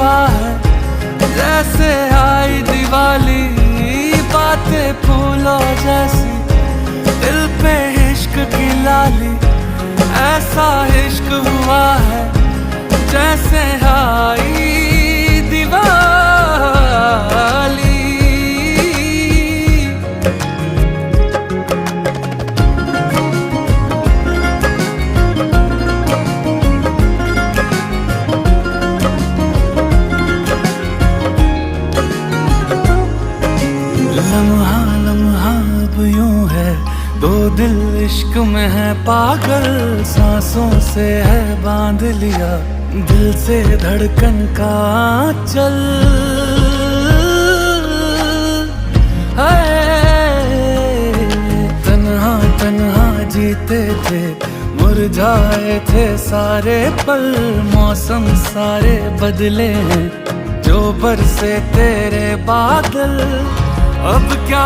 हुआ है, जैसे आई दिवाली, बातें फूलों जैसी, दिल पे इश्क की लाली। ऐसा इश्क हुआ है जैसे आई दिवाली। लम्हा लम्हा अब यूं है, दो दिल इश्क में है पागल, सांसों से है बांध लिया दिल से धड़कन का चल। तन्हा तन्हा जीते थे, मुरझाए थे सारे पल, मौसम सारे बदले हैं जो बरसे तेरे बादल। अब क्या